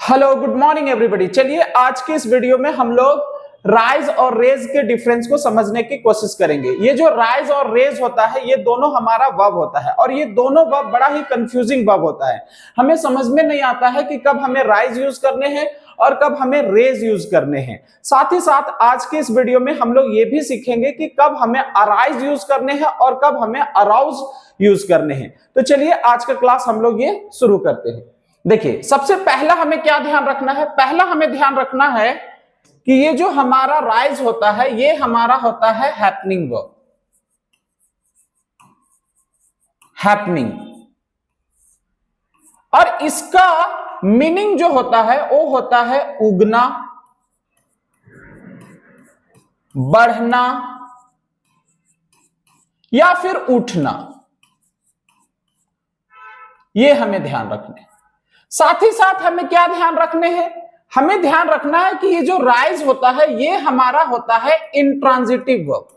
Hello good morning everybody. चलिए आज के इस वीडियो में हम लोग राइज और रेज के डिफरेंस को समझने की कोशिश करेंगे। ये जो राइज और रेज होता है ये दोनों हमारा वर्ब होता है और ये दोनों वर्ब बड़ा ही कंफ्यूजिंग वर्ब होता है। हमें समझ में नहीं आता है कि कब हमें राइज यूज करने हैं और कब हमें रेज यूज करने हैं। साथ ही साथ आज के इस वीडियो में हम लोग ये भी सीखेंगे कि कब हमें अराइज यूज करने हैं और कब हमें अराउज यूज करने हैं। तो चलिए आज का क्लास हम लोग ये शुरू करते हैं। देखिए सबसे पहला हमें क्या ध्यान रखना है, पहला हमें ध्यान रखना है कि ये जो हमारा राइज होता है ये हमारा होता है हैपनिंग वर्ब। हैपनिंग और इसका मीनिंग जो होता है वो होता है उगना, बढ़ना या फिर उठना। ये हमें ध्यान रखना है। साथ ही साथ हमें क्या ध्यान रखने हैं, हमें ध्यान रखना है कि ये जो राइज होता है ये हमारा होता है intransitive verb.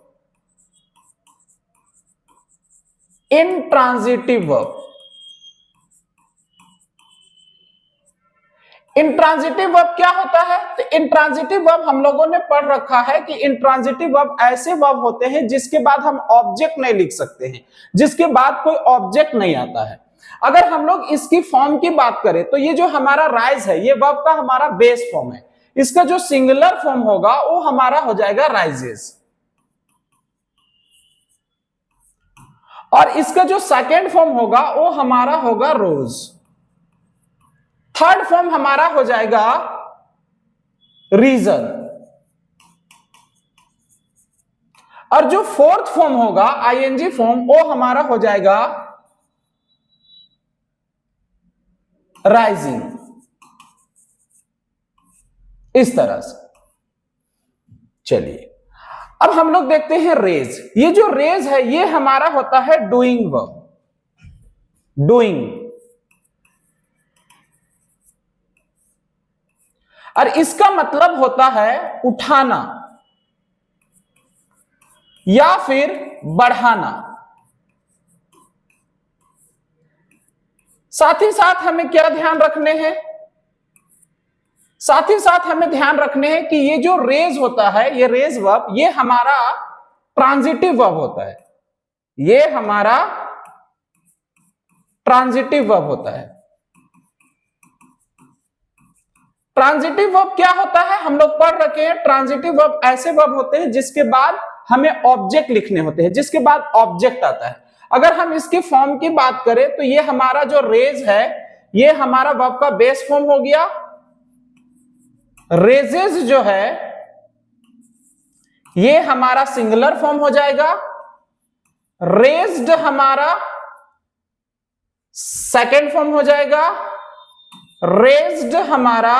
Intransitive verb, intransitive verb क्या होता है? तो इंट्रांजिटिव वर्ब हम लोगों ने पढ़ रखा है कि इंट्रांजिटिव वर्ब ऐसे वर्ब होते हैं जिसके बाद हम ऑब्जेक्ट नहीं लिख सकते हैं, जिसके बाद कोई ऑब्जेक्ट नहीं आता है। अगर हम लोग इसकी फॉर्म की बात करें तो ये जो हमारा राइज है ये वर्ब का हमारा बेस फॉर्म है। इसका जो सिंगुलर फॉर्म होगा वो हमारा हो जाएगा राइजेस और इसका जो सेकंड फॉर्म होगा वो हमारा होगा रोज। थर्ड फॉर्म हमारा हो जाएगा रीजन और जो फोर्थ फॉर्म होगा आईएनजी फॉर्म वो हमारा हो जाएगा राइजिंग। इस तरह से चलिए अब हम लोग देखते हैं रेज। ये जो रेज है ये हमारा होता है डूइंग वर्ब। डूइंग और इसका मतलब होता है उठाना या फिर बढ़ाना। साथ ही साथ हमें क्या ध्यान रखने हैं, साथ ही साथ हमें ध्यान रखने हैं कि ये जो रेज होता है ये रेज वर्ब ये हमारा ट्रांजिटिव वर्ब होता है। ये हमारा ट्रांजिटिव वर्ब होता है। ट्रांजिटिव वर्ब क्या होता है हम लोग पढ़ रखे हैं। ट्रांजिटिव वर्ब ऐसे वर्ब होते हैं जिसके बाद हमें ऑब्जेक्ट लिखने होते हैं, जिसके बाद ऑब्जेक्ट आता है। अगर हम इसके फॉर्म की बात करें तो ये हमारा जो रेज है ये हमारा वर्ब का बेस फॉर्म हो गया। रेजेस जो है ये हमारा सिंगुलर फॉर्म हो जाएगा। रेज्ड हमारा सेकंड फॉर्म हो जाएगा। रेज्ड हमारा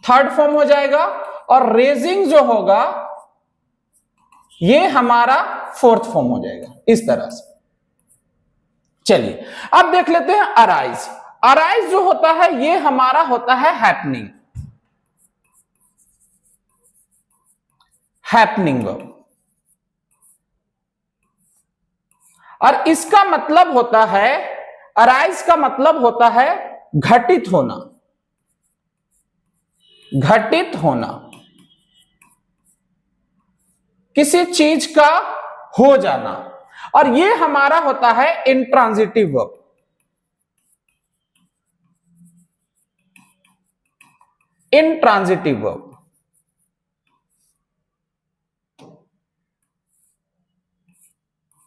थर्ड फॉर्म हो जाएगा और रेजिंग जो होगा ये हमारा फोर्थ फॉर्म हो जाएगा। इस तरह से चलिए अब देख लेते हैं अराइज। अराइज जो होता है ये हमारा होता है हैपनिंग। हैपनिंग वर्ब और इसका मतलब होता है, अराइज का मतलब होता है घटित होना। घटित होना, किसी चीज का हो जाना और ये हमारा होता है इंट्रांजिटिव वर्ब। इंट्रांजिटिव वर्ब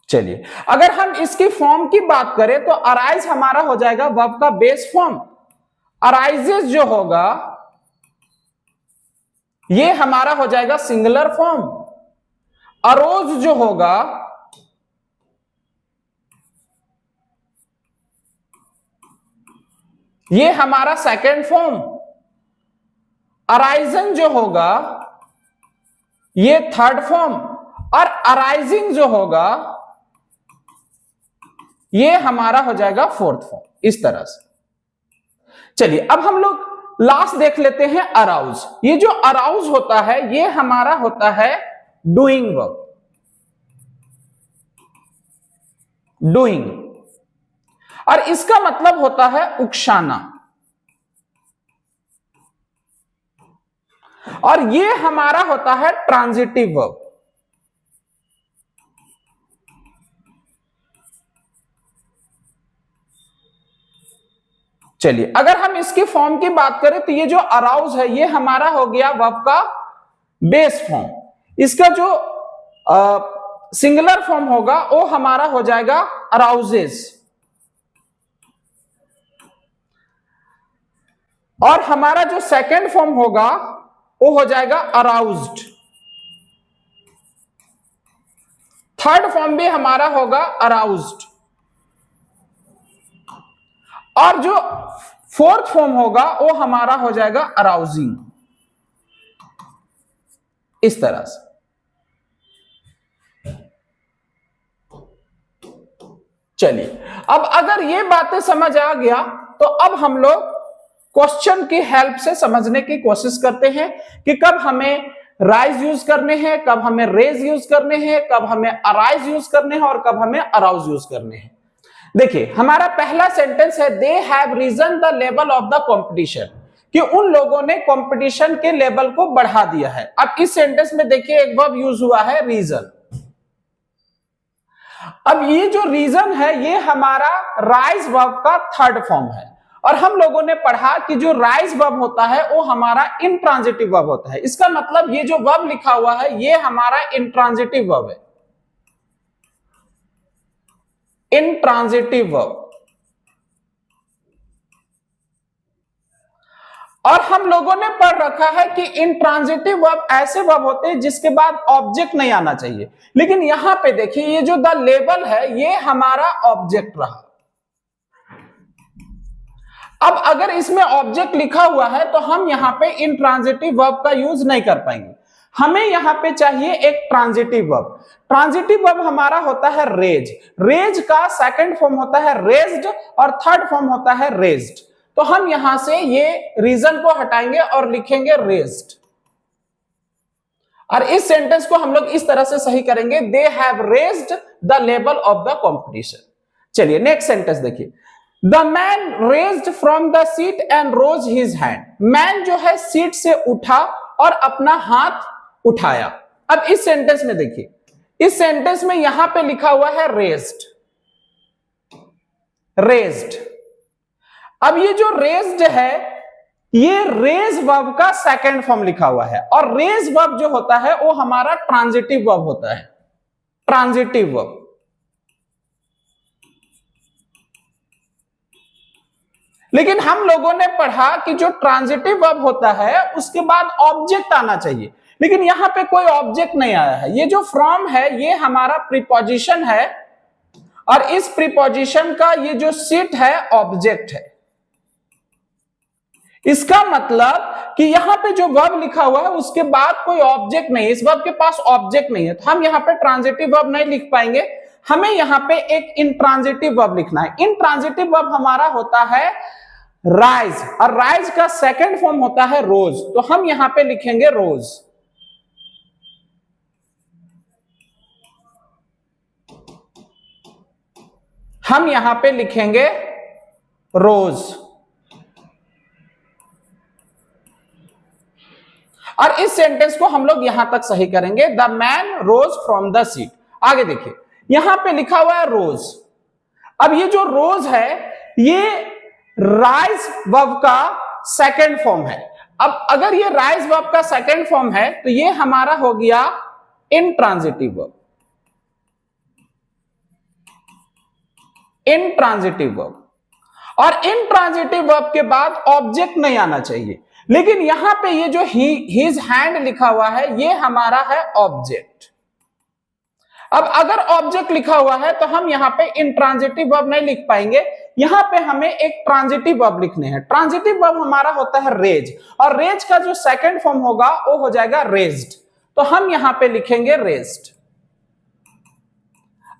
चलिए अगर हम इसकी फॉर्म की बात करें तो अराइज हमारा हो जाएगा वर्ब का बेस फॉर्म। अराइजेस जो होगा ये हमारा हो जाएगा सिंगुलर फॉर्म। अरोज जो होगा ये हमारा सेकंड फॉर्म। अराइजन जो होगा ये थर्ड फॉर्म और अराइजिंग जो होगा ये हमारा हो जाएगा फोर्थ फॉर्म। इस तरह से चलिए अब हम लोग लास्ट देख लेते हैं अराउज। ये जो अराउज होता है ये हमारा होता है डूइंग वर्ब। डूइंग और इसका मतलब होता है उकसाना। और ये हमारा होता है ट्रांजिटिव वर्ब। चलिए अगर हम इसकी फॉर्म की बात करें तो ये जो अराउज है ये हमारा हो गया वर्ब का बेस फॉर्म। इसका जो सिंगुलर फॉर्म होगा वो हमारा हो जाएगा अराउजेस, और हमारा जो सेकंड फॉर्म होगा वो हो जाएगा अराउज्ड। थर्ड फॉर्म भी हमारा होगा अराउज्ड, और जो फोर्थ फॉर्म होगा वो हमारा हो जाएगा अराउजिंग। इस तरह से चलिए अब अगर ये बातें समझ आ गया तो अब हम लोग क्वेश्चन की हेल्प से समझने की कोशिश करते हैं कि कब हमें राइज यूज करने हैं, कब हमें रेज यूज करने हैं, कब हमें अराइज यूज करने हैं और कब हमें अराउज यूज करने हैं। देखिए हमारा पहला सेंटेंस है they have risen the level of the competition, कि उन लोगों ने कंपटीशन के लेवल को बढ़ा दिया है। अब इस सेंटेंस में देखिए एक वर्ब यूज हुआ है रीजन। अब ये जो रीजन है ये हमारा राइज वर्ब का थर्ड फॉर्म है, और हम लोगों ने पढ़ा कि जो राइज वर्ब होता है वो हमारा इंट्रांजिटिव वर्ब होता है। इसका मतलब ये जो वर्ब लिखा हुआ है ये हमारा इंट्रांजिटिव वर्ब है, इंट्रांजिटिव वर्ब। और हम लोगों ने पढ़ रखा है कि इंट्रांजिटिव वर्ब ऐसे वर्ब होते हैं जिसके बाद ऑब्जेक्ट नहीं आना चाहिए, लेकिन यहां पे देखिए ये जो द लेवल है ये हमारा ऑब्जेक्ट रहा। अब अगर इसमें ऑब्जेक्ट लिखा हुआ है तो हम यहां पे इंट्रांजिटिव वर्ब का यूज नहीं कर पाएंगे, हमें यहां पे चाहिए एक ट्रांजिटिव वर्ब। ट्रांजिटिव वर्ब हमारा होता है रेज, रेज का सेकंड फॉर्म होता है रेज्ड और थर्ड फॉर्म होता है रेज्ड। तो हम यहां से ये रीजन को हटाएंगे और लिखेंगे रेज्ड, और इस सेंटेंस को हम लोग इस तरह से सही करेंगे they have raised the level of the competition. चलिए नेक्स्ट सेंटेंस देखिए, the man raised from the seat and rose his hand. Man जो है सीट से उठा और अपना हाथ उठाया। अब इस सेंटेंस में देखिए, इस सेंटेंस में यहां पे लिखा हुआ है रेज्ड, रेज्ड। अब ये जो रेज्ड है ये रेज वर्ब का सेकंड फॉर्म लिखा हुआ है, और रेज वर्ब जो होता है वो हमारा ट्रांजिटिव वर्ब होता है, ट्रांजिटिव वर्ब। लेकिन हम लोगों ने पढ़ा कि जो ट्रांजिटिव वर्ब होता है उसके बाद ऑब्जेक्ट आना चाहिए, लेकिन यहां पे कोई ऑब्जेक्ट नहीं आया है। ये जो फ्रॉम है ये हमारा प्रीपोजिशन है, और इस प्रीपोजिशन का ये जो सीट है ऑब्जेक्ट है। इसका मतलब कि यहां पे जो वर्ब लिखा हुआ है उसके बाद कोई ऑब्जेक्ट नहीं है, इस वर्ब के पास ऑब्जेक्ट नहीं है, तो हम यहां पे ट्रांजिटिव वर्ब नहीं लिख पाएंगे। हमें यहां पे एक इंट्रांजिटिव वर्ब लिखना है। इंट्रांजिटिव वर्ब हमारा होता है राइज, और राइज का सेकंड फॉर्म होता है रोज, तो हम यहां पे लिखेंगे रोज। हम यहां पे लिखेंगे रोज, और इस सेंटेंस को हम लोग यहां तक सही करेंगे the man rose from the seat. आगे देखिए यहां पे लिखा हुआ है रोज। अब ये जो रोज है ये राइज वर्ब का सेकंड फॉर्म है। अब अगर ये राइज वर्ब का सेकंड फॉर्म है तो ये हमारा हो गया इंट्रांजिटिव वर्ब, इंट्रांजिटिव वर्ब। और इंट्रांजिटिव वर्ब के बाद ऑब्जेक्ट नहीं आना चाहिए, लेकिन यहां पे ये जो हिज हैंड लिखा हुआ है ये हमारा है ऑब्जेक्ट। अब अगर ऑब्जेक्ट लिखा हुआ है तो हम यहां पे इंट्रांजिटिव वर्ब नहीं लिख पाएंगे, यहां पे हमें एक ट्रांजिटिव वर्ब लिखने हैं। ट्रांजिटिव वर्ब हमारा होता है रेज, और रेज का जो सेकंड फॉर्म होगा वो हो जाएगा रेज्ड, तो हम यहां पे लिखेंगे रेज्ड।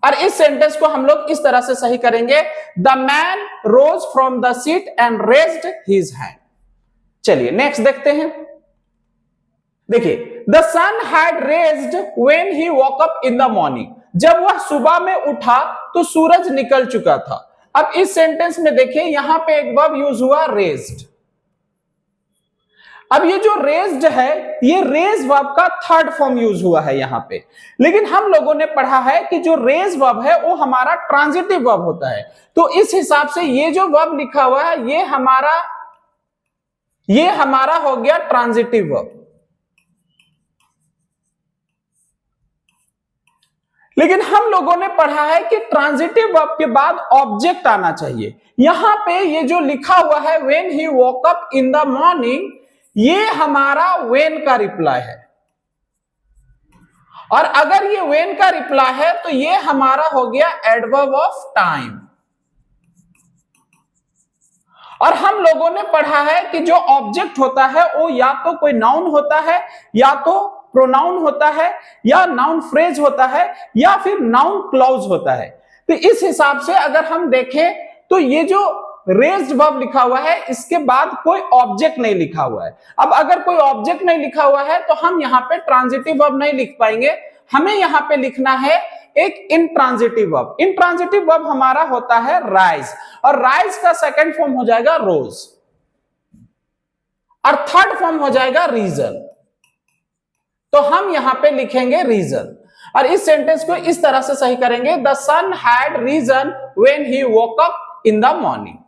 और इस सेंटेंस को हम लोग इस तरह से सही करेंगे the man rose from the seat and raised his hand. चलिए नेक्स्ट देखते हैं। देखिए the sun had raised when he walk up in the morning. जब वह सुबह में उठा तो सूरज निकल चुका था। अब इस सेंटेंस में देखिए यहां पे एक वर्ब यूज हुआ रेज्ड। अब ये जो रेज्ड है, ये रेज वर्ब का थर्ड फॉर्म यूज हुआ है यहां पे, लेकिन हम लोगों ने पढ़ा है कि जो रेज वर्ब है वो हमारा ट्रांजिटिव वर्ब होता है। तो इस हिसाब से ये जो वर्ब लिखा हुआ है ये हमारा हो गया ट्रांजिटिव वर्ब। लेकिन हम लोगों ने पढ़ा है कि ट्रांजिटिव वर्ब के बाद ऑब्जेक्ट आना चाहिए। यहां पे ये जो लिखा हुआ है when he woke up in the morning, ये हमारा व्हेन का रिप्लाई है, और अगर ये व्हेन का रिप्लाई है तो ये हमारा हो गया एडवर्ब ऑफ टाइम। और हम लोगों ने पढ़ा है कि जो ऑब्जेक्ट होता है वो या तो कोई नाउन होता है, या तो प्रोनाउन होता है, या नाउन फ्रेज होता है, या फिर नाउन क्लॉज होता है। तो इस हिसाब से अगर हम देखें तो ये जो रेज्ड वर्ब लिखा हुआ है इसके बाद कोई ऑब्जेक्ट नहीं लिखा हुआ है। अब अगर कोई ऑब्जेक्ट नहीं लिखा हुआ है तो हम यहाँ पे ट्रांजिटिव वर्ब नहीं लिख पाएंगे, हमें यहाँ पे लिखना है एक इंट्रांजिटिव वर्ब। इंट्रांजिटिव वर्ब हमारा होता है राइज, और राइज का सेकंड फॉर्म हो जाएगा रोज, और थर्ड फॉर्म हो जाएगा रीजन। तो हम यहां पे लिखेंगे रीजन, और इस सेंटेंस को इस तरह से सही करेंगे, the sun had risen when he woke up in the morning.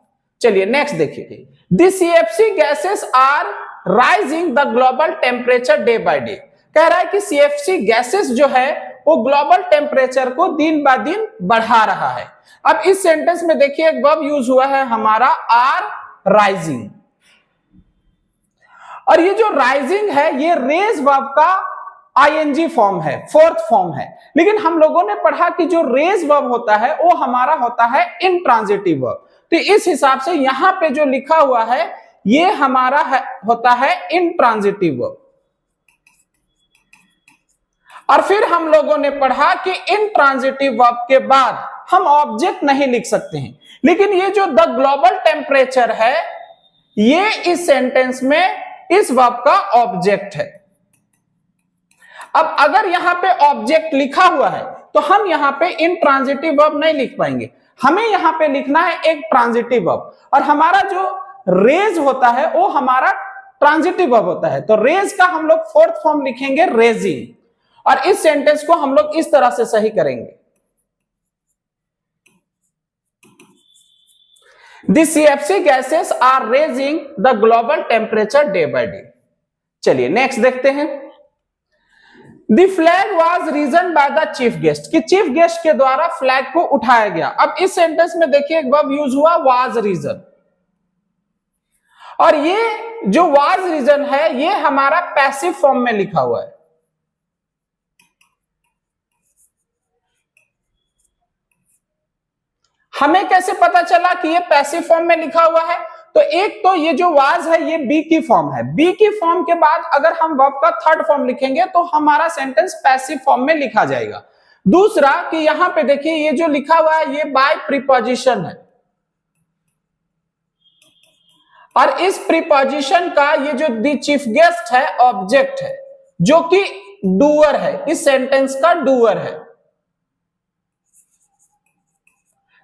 चलिए नेक्स्ट देखिए, the CFC gases are rising the global temperature day by day. कह रहा है कि सीएफसी गैसेस जो है वो ग्लोबल टेम्परेचर को दिन ब दिन बढ़ा रहा है। अब इस सेंटेंस में देखिए एक वर्ब यूज हुआ है हमारा आर राइजिंग, और ये जो राइजिंग है ये रेज वर्ब का आईएनजी फॉर्म है, फोर्थ फॉर्म है। लेकिन हम लोगों ने पढ़ा कि जो रेज वर्ब होता है वो हमारा होता है इंट्रांजिटिव वर्ब। तो इस हिसाब से यहां पे जो लिखा हुआ है ये हमारा होता है इंट्रांजिटिव वर्ब। और फिर हम लोगों ने पढ़ा कि इंट्रांजिटिव वर्ब के बाद हम ऑब्जेक्ट नहीं लिख सकते हैं, लेकिन ये जो द ग्लोबल टेम्परेचर है ये इस सेंटेंस में इस वर्ब का ऑब्जेक्ट है। अब अगर यहां पे ऑब्जेक्ट लिखा हुआ है तो हम यहां पे इंट्रांजिटिव वर्ब नहीं लिख पाएंगे, हमें यहां पे लिखना है एक ट्रांजिटिव वर्ब, और हमारा जो रेज होता है वो हमारा ट्रांजिटिव वर्ब होता है। तो रेज का हम लोग फोर्थ फॉर्म लिखेंगे रेजिंग, और इस सेंटेंस को हम लोग इस तरह से सही करेंगे, The CFC gases are raising the global temperature day by day। चलिए नेक्स्ट देखते हैं, The flag was risen by the chief guest, कि चीफ गेस्ट के द्वारा फ्लैग को उठाया गया। अब इस सेंटेंस में देखिए एक वर्ब यूज हुआ was risen, और ये जो was risen है ये हमारा पैसिव फॉर्म में लिखा हुआ है। हमें कैसे पता चला कि ये पैसिव फॉर्म में लिखा हुआ है? तो एक तो ये जो वाज है ये बी की फॉर्म है, बी की फॉर्म के बाद अगर हम वर्ब का थर्ड फॉर्म लिखेंगे तो हमारा सेंटेंस पैसिव फॉर्म में लिखा जाएगा। दूसरा कि यहां पे देखिए ये जो लिखा हुआ है ये बाय प्रीपोजिशन है, और इस प्रीपोजिशन का ये जो द चीफ गेस्ट है ऑब्जेक्ट है, जो कि डूअर है, इस सेंटेंस का डूअर है।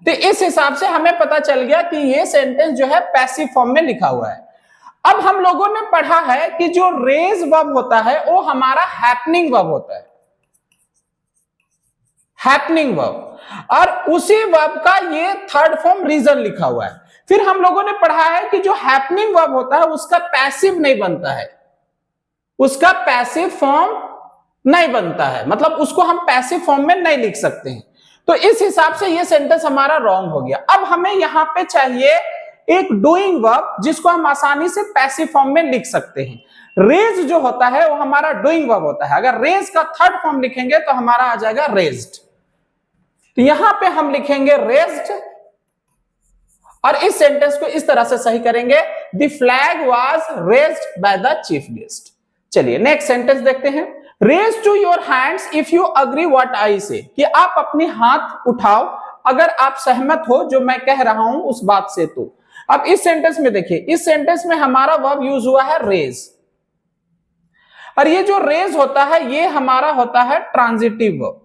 तो इस हिसाब से हमें पता चल गया कि ये सेंटेंस जो है पैसिव फॉर्म में लिखा हुआ है। अब हम लोगों ने पढ़ा है कि जो रेज वर्ब होता है वो हमारा हैपनिंग वर्ब होता है, हैपनिंग वर्ब, और उसी वर्ब का ये थर्ड फॉर्म रीजन लिखा हुआ है। फिर हम लोगों ने पढ़ा है कि जो हैपनिंग वर्ब होता है उसका पैसिव नहीं बनता है, उसका पैसिव फॉर्म नहीं बनता है, मतलब उसको हम पैसिव फॉर्म में नहीं लिख सकते हैं। तो इस हिसाब से ये सेंटेंस हमारा रॉन्ग हो गया। अब हमें यहां पे चाहिए एक डूइंग वर्ब जिसको हम आसानी से पैसिव फॉर्म में लिख सकते हैं। रेज जो होता है वो हमारा डूइंग वर्ब होता है, अगर रेज का थर्ड फॉर्म लिखेंगे तो हमारा आ जाएगा रेज्ड। तो यहां पे हम लिखेंगे रेज्ड, और इस सेंटेंस को इस तरह से सही करेंगे, the flag was raised by the chief guest. चलिए नेक्स्ट सेंटेंस देखते हैं, raise to your hands if you agree what I say, कि आप अपने हाथ उठाओ अगर आप सहमत हो जो मैं कह रहा हूं उस बात से। तो अब इस सेंटेंस में देखिए, इस सेंटेंस में हमारा वर्ब यूज हुआ है रेज, और ये जो रेज होता है ये हमारा होता है ट्रांजिटिव वर्ब,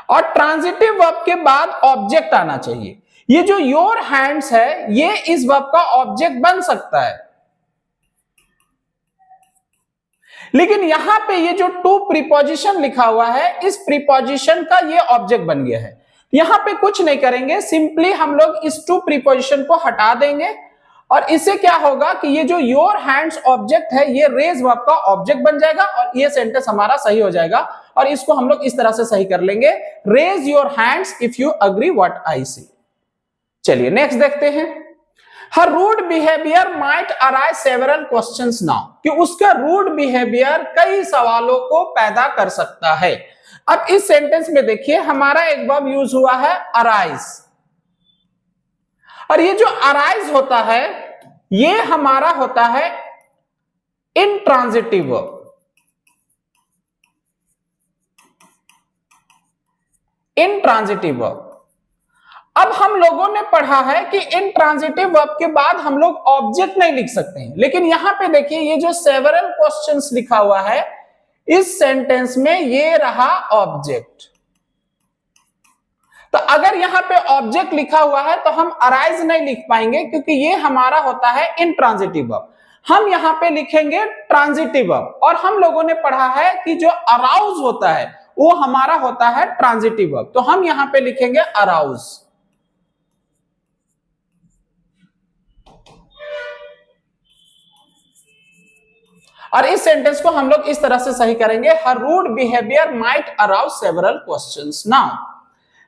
और ट्रांजिटिव वर्ब के बाद ऑब्जेक्ट आना चाहिए। ये जो योर हैंड्स है ये इस वर्ब का ऑब्जेक्ट बन सकता है, लेकिन यहां पे ये जो टू प्रीपोजिशन लिखा हुआ है इस प्रीपोजिशन का ये ऑब्जेक्ट बन गया है। यहां पे कुछ नहीं करेंगे, सिंपली हम लोग इस टू प्रीपोजिशन को हटा देंगे और इससे क्या होगा कि ये जो योर हैंड्स ऑब्जेक्ट है ये रेज वर्ब का ऑब्जेक्ट बन जाएगा और ये सेंटेंस हमारा सही हो जाएगा। और इसको हम लोग इस तरह से सही कर लेंगे, raise your hands if you agree what I see. चलिए नेक्स्ट देखते हैं। Her rude behaviour might arise several questions now, कि उसका रूड बिहेवियर कई सवालों को पैदा कर सकता है। अब इस सेंटेंस में देखिए हमारा एक वर्ब यूज हुआ है अराइज, और ये जो अराइज होता है ये हमारा होता है इंट्रांजिटिव वर्ब। Intransitive verb. अब हम लोगों ने पढ़ा है कि इंट्रांजिटिव वर्ब के बाद हम लोग ऑब्जेक्ट नहीं लिख सकते हैं, लेकिन यहां पे देखिए ये जो सेवरल क्वेश्चंस लिखा हुआ है इस सेंटेंस में ये रहा ऑब्जेक्ट। तो अगर यहां पे ऑब्जेक्ट लिखा हुआ है तो हम अराइज नहीं लिख पाएंगे क्योंकि ये हमारा होता है इंट्रांजिटिव वर्ब। हम यहां पे लिखेंगे ट्रांजिटिव वर्ब, और हम लोगों ने पढ़ा है कि जो अराउज होता है वो हमारा होता है ट्रांजिटिव वर्ब। तो हम यहां पे लिखेंगे अराउज। और इस सेंटेंस को हम लोग इस तरह से सही करेंगे, her rude behaviour might arouse several questions now.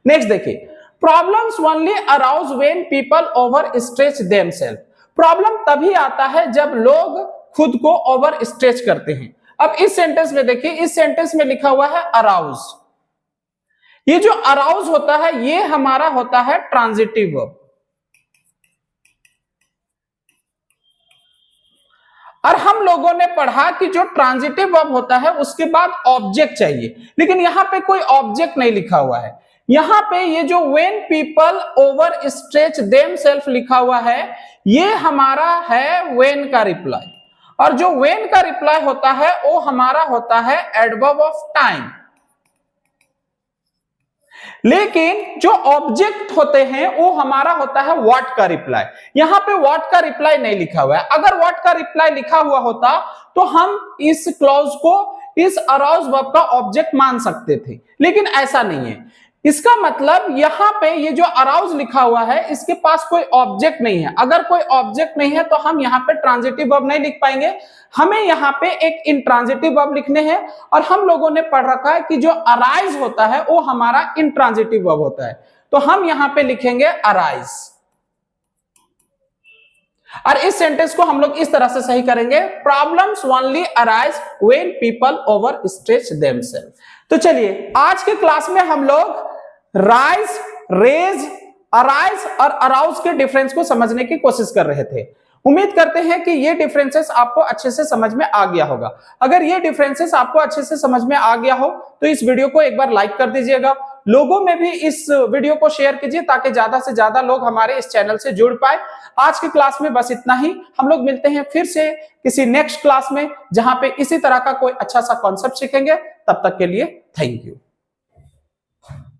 Next देखिए, problems only arouse when people overstretch themselves. Problem तभी आता है जब लोग खुद को ओवर स्ट्रेच करते हैं। अब इस सेंटेंस में देखिए, इस सेंटेंस में लिखा हुआ है अराउज। ये जो अराउज होता है ये हमारा होता है ट्रांजिटिव वर्ब, और हम लोगों ने पढ़ा कि जो ट्रांजिटिव वर्ब होता है उसके बाद ऑब्जेक्ट चाहिए, लेकिन यहां पे कोई ऑब्जेक्ट नहीं लिखा हुआ है। यहां पे ये जो when people overstretch themselves लिखा हुआ है ये हमारा है व्हेन का रिप्लाई, और जो व्हेन का रिप्लाई होता है वो हमारा होता है एडवर्ब ऑफ टाइम। लेकिन जो ऑब्जेक्ट होते हैं वो हमारा होता है व्हाट का रिप्लाई। यहां पे व्हाट का रिप्लाई नहीं लिखा हुआ है। अगर व्हाट का रिप्लाई लिखा हुआ होता तो हम इस क्लॉज को इस अराउज वर्ब का ऑब्जेक्ट मान सकते थे, लेकिन ऐसा नहीं है। इसका मतलब यहां पे ये जो अराउज लिखा हुआ है इसके पास कोई ऑब्जेक्ट नहीं है। अगर कोई ऑब्जेक्ट नहीं है तो हम यहाँ पे ट्रांजिटिव वर्ब नहीं लिख पाएंगे, हमें यहाँ पे एक इंट्रांजिटिव वर्ब लिखने हैं। और हम लोगों ने पढ़ रखा है कि जो अराइज होता है वो हमारा इंट्रांजिटिव वर्ब होता है, तो हम यहाँ पे लिखेंगे अराइज। और इस सेंटेंस को हम लोग इस तरह से सही करेंगे, problems only arise when people overstretch themselves. तो चलिए आज के क्लास में हम लोग राइज, रेज, अराइज और अराउज के डिफरेंस को समझने की कोशिश कर रहे थे। उम्मीद करते हैं कि ये डिफरेंसेस आपको अच्छे से समझ में आ गया होगा। अगर ये डिफरेंसेस आपको अच्छे से समझ में आ गया हो तो इस वीडियो को एक बार लाइक कर दीजिएगा। लोगों में भी इस वीडियो को शेयर कीजिए ताकि ज्यादा से ज्यादा लोग हमारे इस चैनल से जुड़ पाए। आज की क्लास में बस इतना ही। हम लोग मिलते हैं फिर से किसी नेक्स्ट क्लास में जहां पे इसी तरह का कोई अच्छा सा कॉन्सेप्ट सीखेंगे। तब तक के लिए थैंक यू।